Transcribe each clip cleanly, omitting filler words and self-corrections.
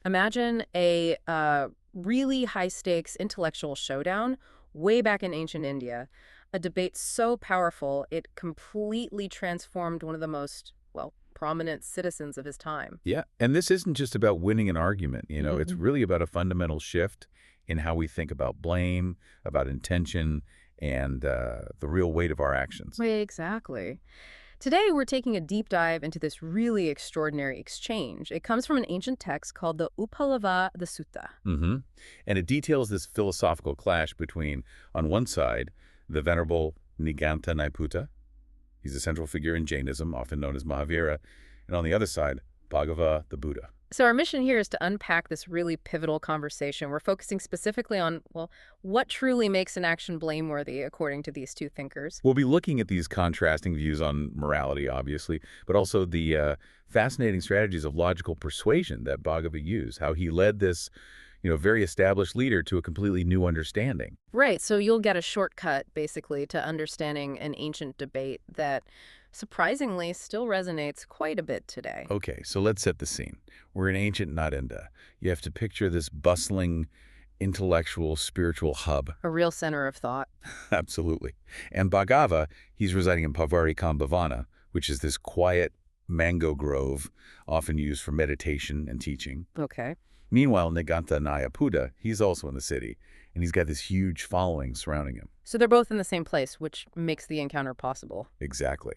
Imagine a really high-stakes intellectual showdown way back in ancient India. A debate so powerful, it completely transformed one of the most, well, prominent citizens of his time. Yeah, and this isn't just about winning an argument, it's really about a fundamental shift in how we think about blame, about intention, and the real weight of our actions. Exactly. Today, we're taking a deep dive into this really extraordinary exchange. It comes from an ancient text called the Upālivādasuttaṃ. hmm And it details this philosophical clash between, on one side, the venerable Nigantha. He's a central figure in Jainism, often known as Mahavira, and on the other side, Bhagava, the Buddha. So our mission here is to unpack this really pivotal conversation. We're focusing specifically on, well, what truly makes an action blameworthy according to these two thinkers. We'll be looking at these contrasting views on morality, obviously, but also the fascinating strategies of logical persuasion that Bhagava used, how he led this, very established leader to a completely new understanding. Right, so you'll get a shortcut, basically, to understanding an ancient debate that surprisingly still resonates quite a bit today. Okay, so let's set the scene. We're in ancient Naṭaputta. You have to picture this bustling, intellectual, spiritual hub. A real center of thought. Absolutely. And Bhagava, he's residing in Pavarikambhavana, which is this quiet mango grove, often used for meditation and teaching. Okay. Meanwhile, Nigantha, he's also in the city, and he's got this huge following surrounding him. So they're both in the same place, which makes the encounter possible. Exactly.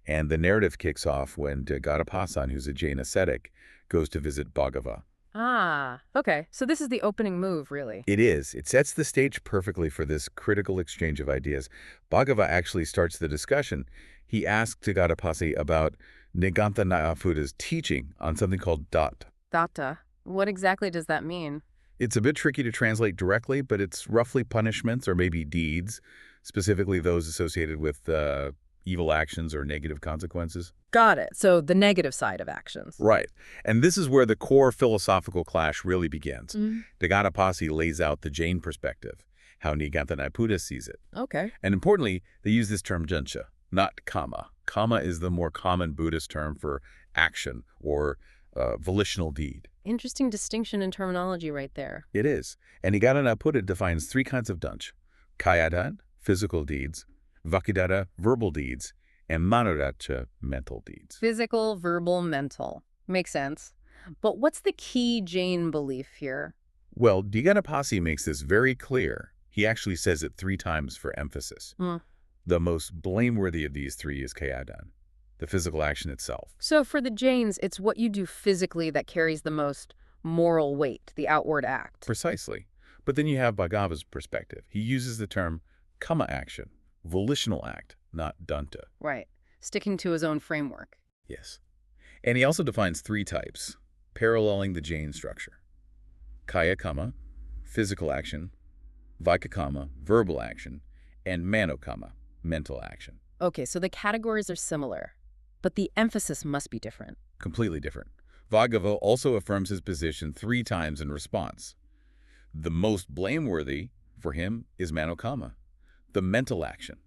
And the narrative kicks off when Dīghatapassī, who's a Jain ascetic, goes to visit Bhagava. Ah, okay. So this is the opening move, really. It is. It sets the stage perfectly for this critical exchange of ideas. Bhagava actually starts the discussion. He asks Dīghatapassī about Nigantha's teaching on something called daṇḍa. Daṇḍa. What exactly does that mean? It's a bit tricky to translate directly, but it's roughly punishments or maybe deeds, specifically those associated with evil actions or negative consequences. Got it. So the negative side of actions. Right. And this is where the core philosophical clash really begins. Mm-hmm. Dīghatapassī lays out the Jain perspective, how Nigantha sees it. Okay. And importantly, they use this term jañca, not kamma. Kamma is the more common Buddhist term for action or volitional deed. Interesting distinction in terminology right there. It is. And Nigantha defines three kinds of daṇḍa: kāyadaṇḍa, physical deeds; vakidaṇḍa, verbal deeds; and manokamma, mental deeds. Physical, verbal, mental. Makes sense. But what's the key Jain belief here? Well, Dīghatapassī makes this very clear. He actually says it 3 times for emphasis. The most blameworthy of these 3 is kāyadaṇḍa, the physical action itself. So for the Jains, it's what you do physically that carries the most moral weight, the outward act. Precisely. But then you have Bhagava's perspective. He uses the term kamma action, volitional act, not daṇḍa. Right. Sticking to his own framework. Yes. And he also defines 3 types, paralleling the Jain structure: kāyakamma, physical action; vākakamma, verbal action; and manokamma, mental action. Okay, so the categories are similar, but the emphasis must be different. Completely different. Bhagava also affirms his position 3 times in response. The most blameworthy for him is manokamma, the mental action,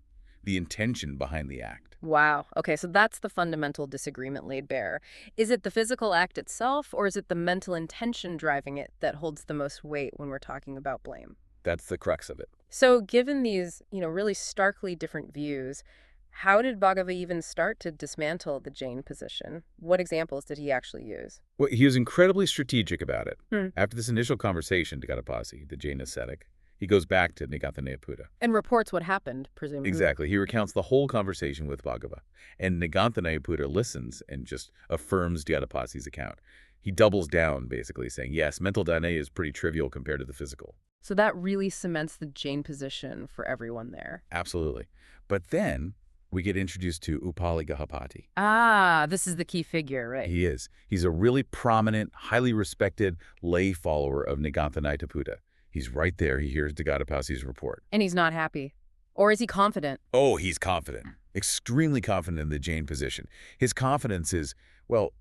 the intention behind the act. Wow. Okay, so that's the fundamental disagreement laid bare. Is it the physical act itself, or is it the mental intention driving it that holds the most weight when we're talking about blame? That's the crux of it. So given these, really starkly different views, how did Bhagava even start to dismantle the Jain position? What examples did he actually use? Well, he was incredibly strategic about it. After this initial conversation, Dīghatapassī, the Jain ascetic, he goes back to Nigantha. And reports what happened, presumably. Exactly. He recounts the whole conversation with Bhagava. And Nigantha listens and just affirms Dīghatapassī's account. He doubles down, basically, saying, yes, mental daṇḍa is pretty trivial compared to the physical. So that really cements the Jain position for everyone there. Absolutely. But then we get introduced to Upālivādasuttaṃ. Ah, this is the key figure, right? He is. He's a really prominent, highly respected lay follower of Nigantha. He's right there. He hears Dīghatapassī's report. And he's not happy. Or is he confident? Oh, he's confident. Extremely confident in the Jain position. His confidence is, well,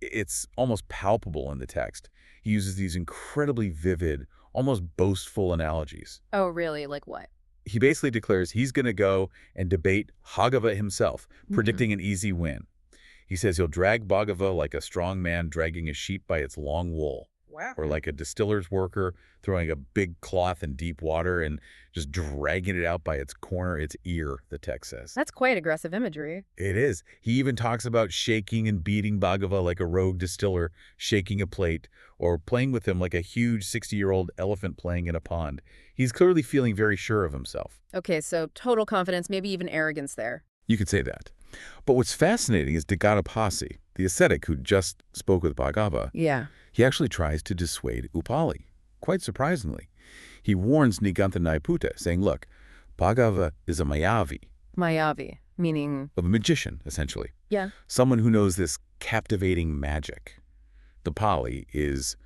it's almost palpable in the text. He uses these incredibly vivid, almost boastful analogies. Oh, really? Like what? He basically declares he's going to go and debate Bhagava himself, predicting an easy win. He says he'll drag Bhagava like a strong man dragging a sheep by its long wool. wow. Or like a distiller's worker throwing a big cloth in deep water and just dragging it out by its corner, its ear, the text says. That's quite aggressive imagery. It is. He even talks about shaking and beating Bhagava like a rogue distiller, shaking a plate, or playing with him like a huge 60-year-old elephant playing in a pond. He's clearly feeling very sure of himself. Okay, so total confidence, maybe even arrogance there. You could say that. But what's fascinating is Dīghatapassī, the ascetic who just spoke with Bhagava. Yeah. He actually tries to dissuade Upāli, quite surprisingly. He warns Nigantha, saying, look, Bhagava is a mayavi. Mayavi, meaning? Of a magician, essentially. Yeah. Someone who knows this captivating magic. The Pali is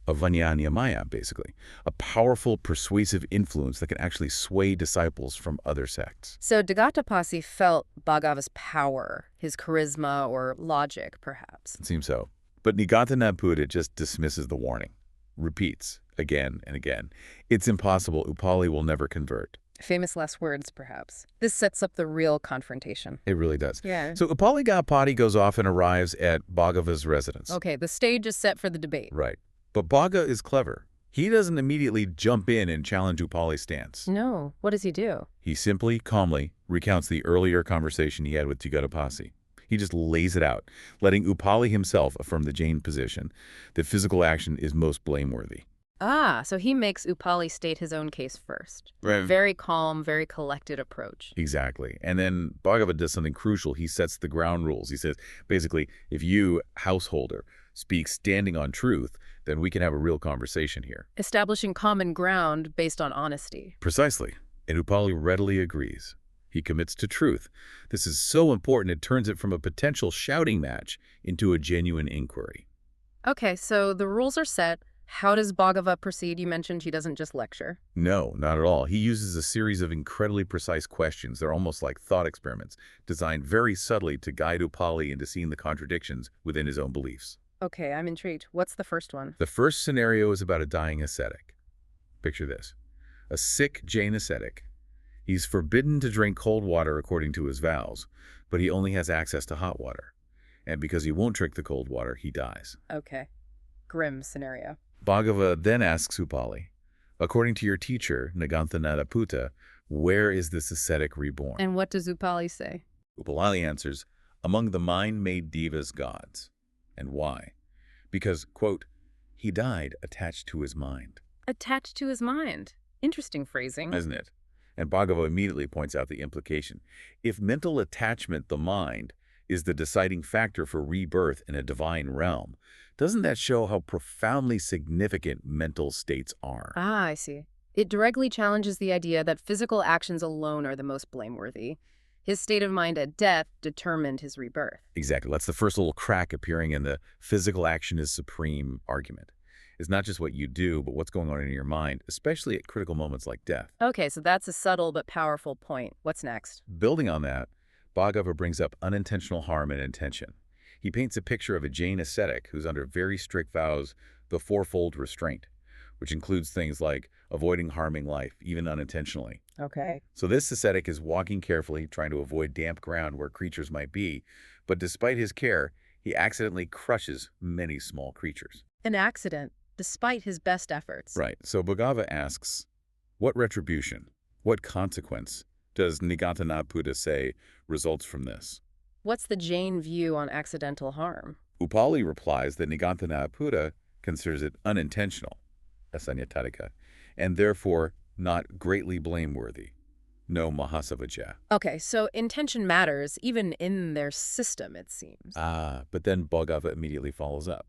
a Vajnana Maya, basically. A powerful, persuasive influence that can actually sway disciples from other sects. So Dīghatapassī felt Bhagava's power, his charisma or logic, perhaps. It seems so. But Nigantha just dismisses the warning. Repeats again and again. It's impossible. Upāli will never convert. Famous last words, perhaps. This sets up the real confrontation. It really does. Yeah. So Upālivādasuttaṃ goes off and arrives at Bhagava's residence. Okay, the stage is set for the debate. Right. But Bhaga is clever. He doesn't immediately jump in and challenge Upāli's stance. No. What does he do? He simply, calmly recounts the earlier conversation he had with Dīghatapassī. He just lays it out, letting Upāli himself affirm the Jain position that physical action is most blameworthy. Ah, so he makes Upāli state his own case first. Right. Very calm, very collected approach. Exactly. And then Bhagava does something crucial. He sets the ground rules. He says, basically, if you, householder, speak standing on truth, then we can have a real conversation here. Establishing common ground based on honesty. Precisely. And Upāli readily agrees. He commits to truth. This is so important it turns it from a potential shouting match into a genuine inquiry. Okay, so the rules are set. How does Bhagava proceed? You mentioned he doesn't just lecture. No, not at all. He uses a series of incredibly precise questions. They're almost like thought experiments, designed very subtly to guide Upāli into seeing the contradictions within his own beliefs. Okay, I'm intrigued. What's the first one? The first scenario is about a dying ascetic. Picture this. A sick Jain ascetic. He's forbidden to drink cold water according to his vows, but he only has access to hot water. And because he won't drink the cold water, he dies. Okay. Grim scenario. Bhagava then asks Upāli, according to your teacher, Nāṭaputta, where is this ascetic reborn? And what does Upāli say? Upāli answers, among the mind-made devas gods. And why? Because, quote, he died attached to his mind. Attached to his mind. Interesting phrasing. Isn't it? And Bhagava immediately points out the implication. If mental attachment, the mind, is the deciding factor for rebirth in a divine realm, doesn't that show how profoundly significant mental states are? Ah, I see. It directly challenges the idea that physical actions alone are the most blameworthy. His state of mind at death determined his rebirth. Exactly. That's the first little crack appearing in the physical action is supreme argument. It's not just what you do, but what's going on in your mind, especially at critical moments like death. Okay, so that's a subtle but powerful point. What's next? Building on that, Bhagava brings up unintentional harm and intention. He paints a picture of a Jain ascetic who's under very strict vows, the fourfold restraint, which includes things like avoiding harming life, even unintentionally. Okay. So this ascetic is walking carefully, trying to avoid damp ground where creatures might be, but despite his care, he accidentally crushes many small creatures. An accident, despite his best efforts. Right. So Bhagava asks, what retribution, what consequence does Nigantha say results from this? What's the Jain view on accidental harm? Upāli replies that Nigantha considers it unintentional, asanyatadika, and therefore not greatly blameworthy. No mahasavaja. Okay, so intention matters, even in their system, it seems. But then Bhagava immediately follows up.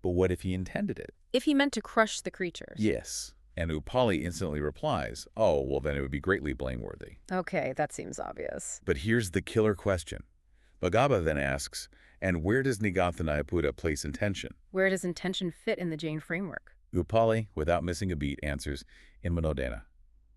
But what if he intended it? If he meant to crush the creatures. Yes. And Upāli instantly replies, oh, well, then it would be greatly blameworthy. Okay, that seems obvious. But here's the killer question. Bhagava then asks, and where does Nigantha place intention? Where does intention fit in the Jain framework? Upāli, without missing a beat, answers, in manodana,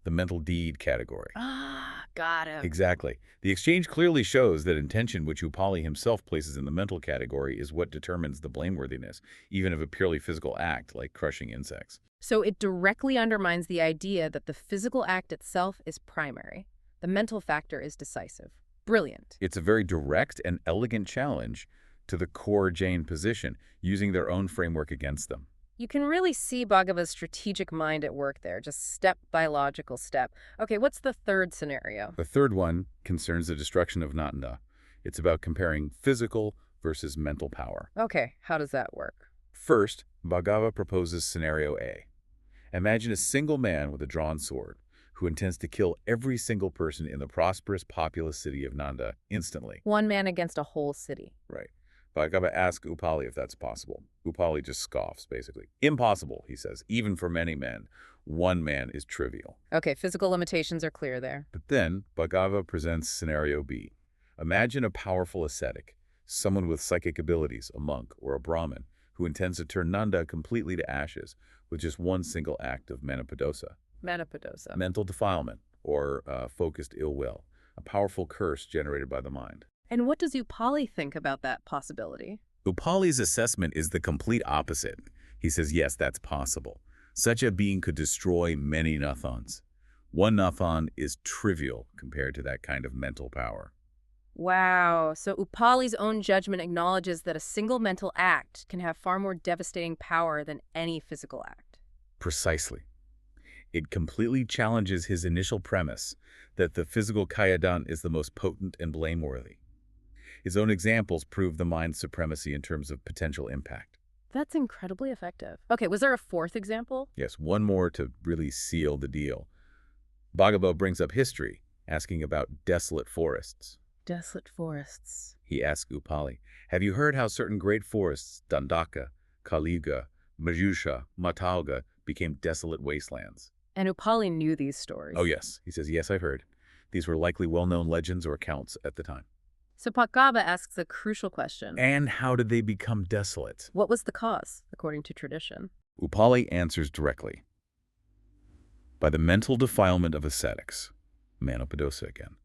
the mental deed category. Ah, got it. Exactly. The exchange clearly shows that intention, which Upāli himself places in the mental category, is what determines the blameworthiness, even of a purely physical act like crushing insects. So it directly undermines the idea that the physical act itself is primary. The mental factor is decisive. Brilliant. It's a very direct and elegant challenge to the core Jain position, using their own framework against them. You can really see Bhagava's strategic mind at work there, just step by logical step. Okay, what's the third scenario? The third one concerns the destruction of daṇḍa. It's about comparing physical versus mental power. Okay, how does that work? First, Bhagava proposes scenario A. Imagine a single man with a drawn sword who intends to kill every single person in the prosperous, populous city of Nanda instantly. One man against a whole city. Right. Bhagava asks Upāli if that's possible. Upāli just scoffs, basically. Impossible, he says. Even for many men, one man is trivial. Okay, physical limitations are clear there. But then, Bhagava presents scenario B. Imagine a powerful ascetic, someone with psychic abilities, a monk or a Brahmin, who intends to turn Nanda completely to ashes with just one single act of manokamma. Manokamma. Mental defilement, or focused ill will, a powerful curse generated by the mind. And what does Upāli think about that possibility? Upāli's assessment is the complete opposite. He says, yes, that's possible. Such a being could destroy many Nathans. One Nathan is trivial compared to that kind of mental power. Wow, so Upāli's own judgment acknowledges that a single mental act can have far more devastating power than any physical act. Precisely. It completely challenges his initial premise that the physical kāyadaṇḍa is the most potent and blameworthy. His own examples prove the mind's supremacy in terms of potential impact. That's incredibly effective. Okay, was there a fourth example? Yes, one more to really seal the deal. Bhagava brings up history, asking about desolate forests. Desolate forests. He asks Upāli, have you heard how certain great forests, Daṇḍaka, Kaliga, Majusha, Matalga, became desolate wastelands? And Upāli knew these stories. Oh, yes. He says, yes, I've heard. These were likely well-known legends or accounts at the time. So Bhagava asks a crucial question. And how did they become desolate? What was the cause, according to tradition? Upāli answers directly. By the mental defilement of ascetics. Manokamma again.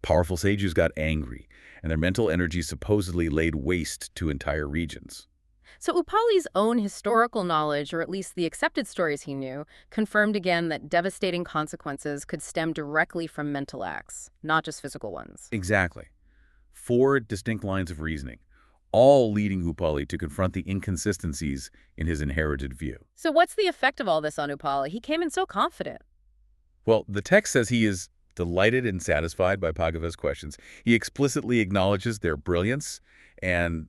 Powerful sages got angry, and their mental energy supposedly laid waste to entire regions. So Upāli's own historical knowledge, or at least the accepted stories he knew, confirmed again that devastating consequences could stem directly from mental acts, not just physical ones. Exactly. 4 distinct lines of reasoning, all leading Upāli to confront the inconsistencies in his inherited view. So what's the effect of all this on Upāli? He came in so confident. Well, the text says he is delighted and satisfied by Bhagava's questions. He explicitly acknowledges their brilliance and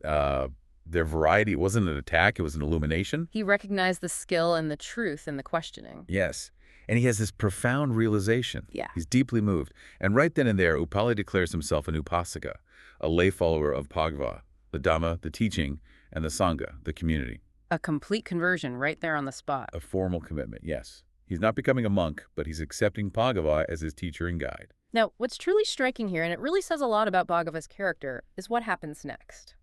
their variety. It wasn't an attack, it was an illumination. He recognized the skill and the truth in the questioning. Yes. And he has this profound realization. Yeah. He's deeply moved. And right then and there, Upāli declares himself an upasaka, a lay follower of Bhagava, the Dhamma, the teaching, and the Sangha, the community. A complete conversion right there on the spot. A formal commitment, yes. He's not becoming a monk, but he's accepting Bhagava as his teacher and guide. Now, what's truly striking here, and it really says a lot about Bhagava's character, is what happens next.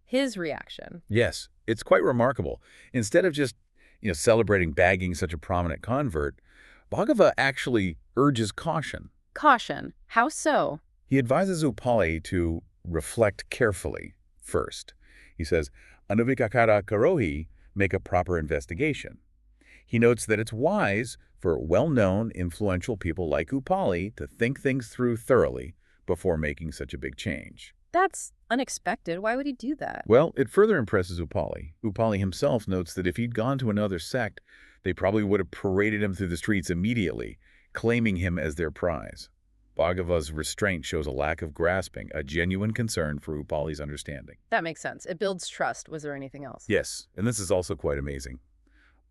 His reaction. Yes, it's quite remarkable. Instead of just, celebrating bagging such a prominent convert, Bhagava actually urges caution. Caution. How so? He advises Upāli to reflect carefully first. He says, Anuvikakara karohi, make a proper investigation. He notes that it's wise for well-known, influential people like Upāli to think things through thoroughly before making such a big change. That's unexpected. Why would he do that? Well, it further impresses Upāli. Upāli himself notes that if he'd gone to another sect, they probably would have paraded him through the streets immediately, claiming him as their prize. Bhagava's restraint shows a lack of grasping, a genuine concern for Upāli's understanding. That makes sense. It builds trust. Was there anything else? Yes, and this is also quite amazing.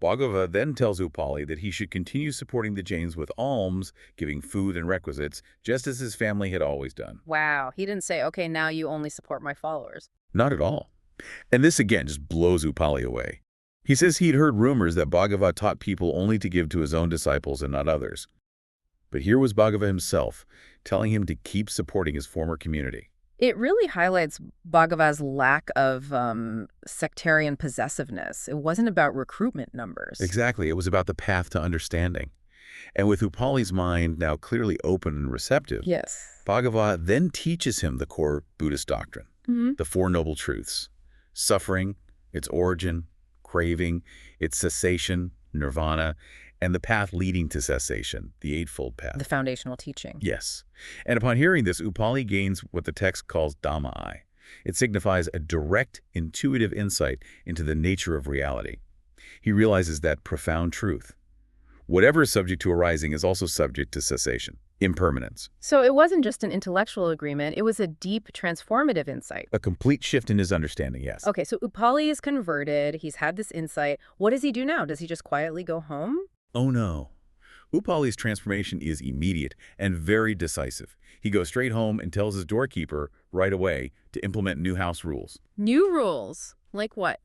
Bhagava then tells Upāli that he should continue supporting the Jains with alms, giving food and requisites, just as his family had always done. Wow. He didn't say, okay, now you only support my followers. Not at all. And this again just blows Upāli away. He says he'd heard rumors that Bhagava taught people only to give to his own disciples and not others. But here was Bhagava himself, telling him to keep supporting his former community. It really highlights Bhagava's lack of sectarian possessiveness. It wasn't about recruitment numbers. Exactly. It was about the path to understanding. And with Upāli's mind now clearly open and receptive, yes, Bhagava then teaches him the core Buddhist doctrine, the Four Noble Truths: suffering, its origin, craving, its cessation, nirvana, and the path leading to cessation, the Eightfold Path. the foundational teaching. Yes. And upon hearing this, Upāli gains what the text calls Dhamma. It signifies a direct, intuitive insight into the nature of reality. He realizes that profound truth. Whatever is subject to arising is also subject to cessation, impermanence. So it wasn't just an intellectual agreement, it was a deep, transformative insight. A complete shift in his understanding, yes. Okay, so Upāli is converted, he's had this insight. What does he do now? Does he just quietly go home? Oh no. Upāli's transformation is immediate and very decisive. He goes straight home and tells his doorkeeper right away to implement new house rules. New rules? Like what?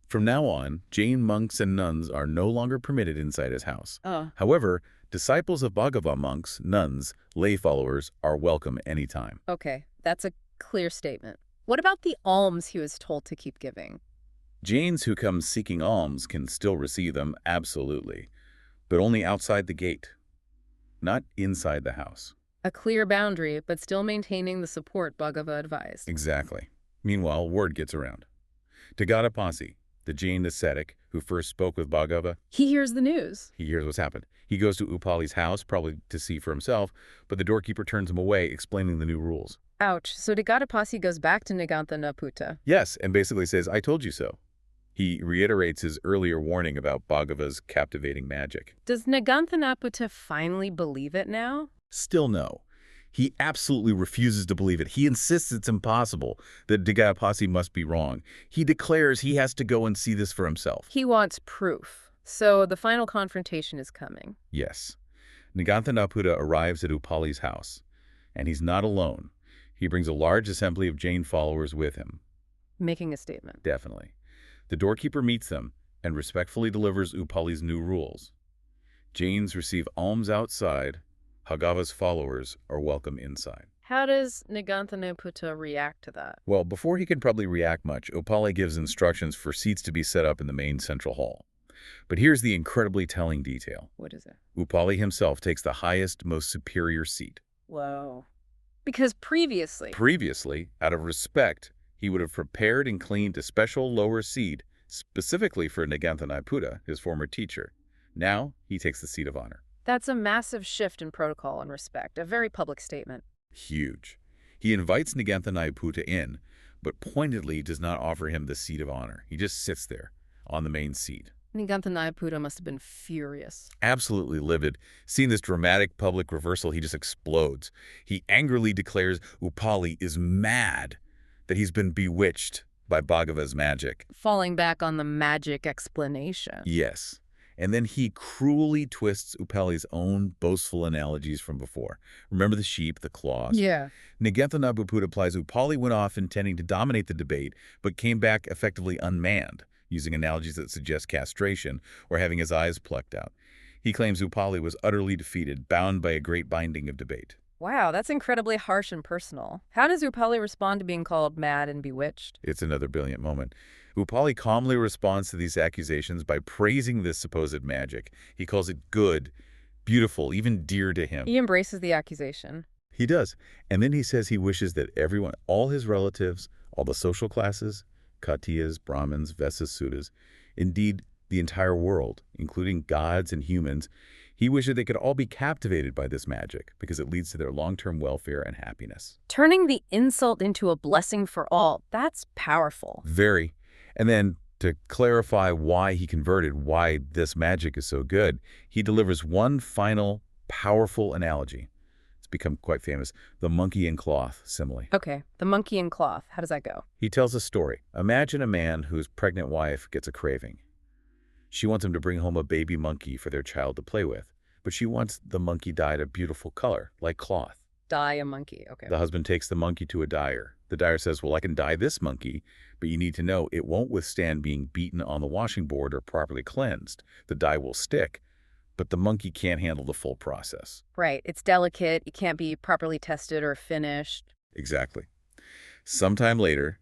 From now on, Jain monks and nuns are no longer permitted inside his house. Oh. However, disciples of Bhagava monks, nuns, lay followers are welcome anytime. Okay, that's a clear statement. What about the alms he was told to keep giving? Jains who come seeking alms can still receive them, absolutely, but only outside the gate, not inside the house. A clear boundary, but still maintaining the support Bhagava advised. Exactly. Meanwhile, word gets around. Dīghatapassī, the Jain ascetic who first spoke with Bhagava, He hears the news. he hears what's happened. He goes to Upāli's house, probably to see for himself, but the doorkeeper turns him away, explaining the new rules. Ouch. So Dīghatapassī goes back to Nigantha Nāṭaputta. Yes, and basically says, I told you so. He reiterates his earlier warning about Bhagava's captivating magic. Does Nigantha Nāṭaputta finally believe it now? Still no. He absolutely refuses to believe it. He insists it's impossible, that Dīghatapassī must be wrong. He declares he has to go and see this for himself. He wants proof. So the final confrontation is coming. Yes. Nigantha Nāṭaputta arrives at Upāli's house, and he's not alone. He brings a large assembly of Jain followers with him. Making a statement. Definitely. The doorkeeper meets them and respectfully delivers Upāli's new rules. Jains receive alms outside. Bhagava's followers are welcome inside. How does Nigantha Nāṭaputta react to that? Well, before he can probably react much, Upāli gives instructions for seats to be set up in the main central hall. But here's the incredibly telling detail. What is it? Upāli himself takes the highest, most superior seat. Whoa. Because Previously, out of respect, he would have prepared and cleaned a special lower seat specifically for Nigantha Nāṭaputta, his former teacher. Now, he takes the seat of honor. That's a massive shift in protocol and respect, a very public statement. Huge. He invites Nigantha Nāṭaputta in, but pointedly does not offer him the seat of honor. He just sits there on the main seat. Nigantha Nāṭaputta must have been furious. Absolutely livid. Seeing this dramatic public reversal, he just explodes. He angrily declares Upāli is mad, that he's been bewitched by Bhagava's magic. Falling back on the magic explanation. Yes. And then he cruelly twists Upāli's own boastful analogies from before. Remember the sheep, the claws? Yeah. Nigantha Nāṭaputta implies Upāli went off intending to dominate the debate, but came back effectively unmanned, using analogies that suggest castration or having his eyes plucked out. He claims Upāli was utterly defeated, bound by a great binding of debate. Wow, that's incredibly harsh and personal. How does Upāli respond to being called mad and bewitched? It's another brilliant moment. Upāli calmly responds to these accusations by praising this supposed magic. He calls it good, beautiful, even dear to him. He embraces the accusation. He does. And then he says he wishes that everyone, all his relatives, all the social classes, Khatiyas, Brahmins, Vaisas, Sudras, indeed the entire world, including gods and humans, he wishes they could all be captivated by this magic because it leads to their long-term welfare and happiness. Turning the insult into a blessing for all, that's powerful. Very. And then to clarify why he converted, why this magic is so good, he delivers one final powerful analogy. It's become quite famous, the monkey and cloth simile. Okay, the monkey and cloth. How does that go? He tells a story. Imagine a man whose pregnant wife gets a craving. She wants him to bring home a baby monkey for their child to play with, but she wants the monkey dyed a beautiful color, like cloth. Dye a monkey, okay. The husband takes the monkey to a dyer. The dyer says, well, I can dye this monkey, but you need to know it won't withstand being beaten on the washing board or properly cleansed. The dye will stick, but the monkey can't handle the full process. Right, it's delicate, it can't be properly tested or finished. Exactly. Sometime later,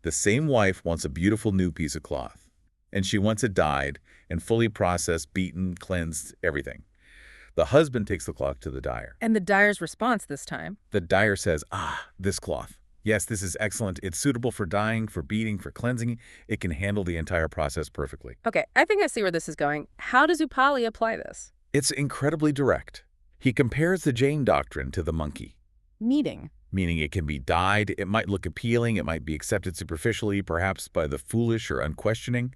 the same wife wants a beautiful new piece of cloth, and she wants it dyed and fully processed, beaten, cleansed, everything. The husband takes the cloth to the dyer. And the dyer's response this time? The dyer says, this cloth. Yes, this is excellent. It's suitable for dyeing, for beating, for cleansing. It can handle the entire process perfectly. Okay, I think I see where this is going. How does Upāli apply this? It's incredibly direct. He compares the Jain doctrine to the monkey. Meaning Meaning it can be dyed, it might look appealing, it might be accepted superficially, perhaps by the foolish or unquestioning.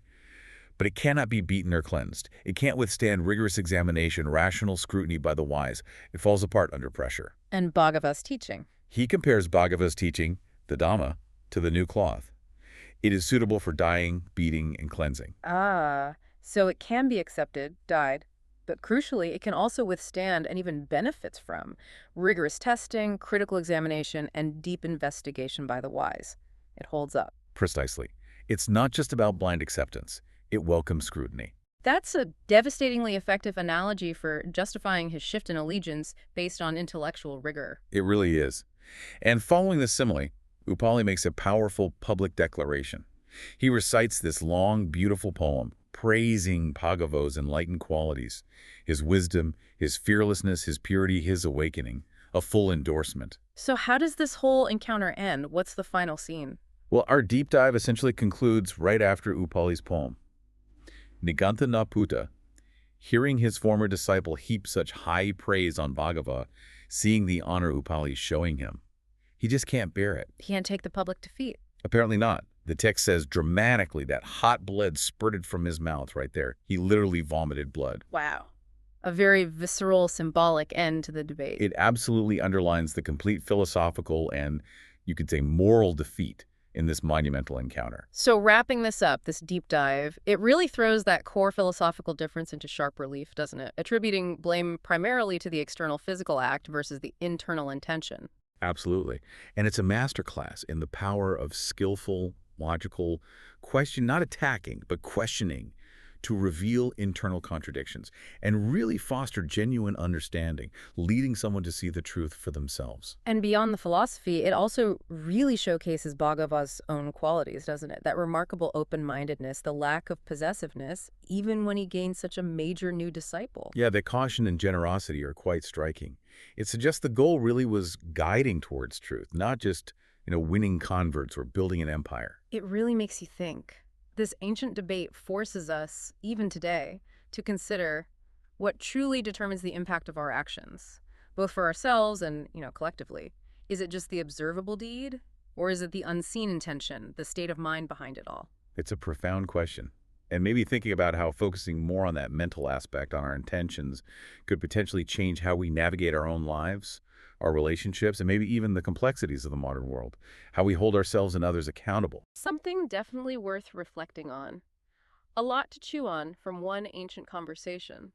but it cannot be beaten or cleansed. It can't withstand rigorous examination, rational scrutiny by the wise. It falls apart under pressure. And Bhagava's teaching. He compares Bhagava's teaching, the Dhamma, to the new cloth. It is suitable for dyeing, beating, and cleansing. Ah, so it can be accepted, dyed, but crucially, it can also withstand and even benefits from rigorous testing, critical examination, and deep investigation by the wise. It holds up. Precisely. It's not just about blind acceptance. It welcomes scrutiny. That's a devastatingly effective analogy for justifying his shift in allegiance based on intellectual rigor. It really is. And following this simile, Upāli makes a powerful public declaration. He recites this long, beautiful poem, praising Bhagava's enlightened qualities, his wisdom, his fearlessness, his purity, his awakening, a full endorsement. So how does this whole encounter end? What's the final scene? Well, our deep dive essentially concludes right after Upāli's poem. Nigantha Nāṭaputta, hearing his former disciple heap such high praise on Bhagava, seeing the honor Upāli's showing him, he just can't bear it. He can't take the public defeat. Apparently not. The text says dramatically that hot blood spurted from his mouth right there. He literally vomited blood. Wow. A very visceral, symbolic end to the debate. It absolutely underlines the complete philosophical and, you could say, moral defeat in this monumental encounter. So wrapping this up, this deep dive, it really throws that core philosophical difference into sharp relief, doesn't it? Attributing blame primarily to the external physical act versus the internal intention. Absolutely. And it's a masterclass in the power of skillful, logical question, not attacking, but questioning, to reveal internal contradictions and really foster genuine understanding, leading someone to see the truth for themselves. And beyond the philosophy, it also really showcases Bhagava's own qualities, doesn't it? That remarkable open-mindedness, the lack of possessiveness, even when he gains such a major new disciple. Yeah, the caution and generosity are quite striking. It suggests the goal really was guiding towards truth, not just, winning converts or building an empire. It really makes you think. This ancient debate forces us, even today, to consider what truly determines the impact of our actions, both for ourselves and, collectively. Is it just the observable deed, or is it the unseen intention, the state of mind behind it all? It's a profound question. And maybe thinking about how focusing more on that mental aspect, on our intentions, could potentially change how we navigate our own lives, our relationships, and maybe even the complexities of the modern world, how we hold ourselves and others accountable. Something definitely worth reflecting on. A lot to chew on from one ancient conversation.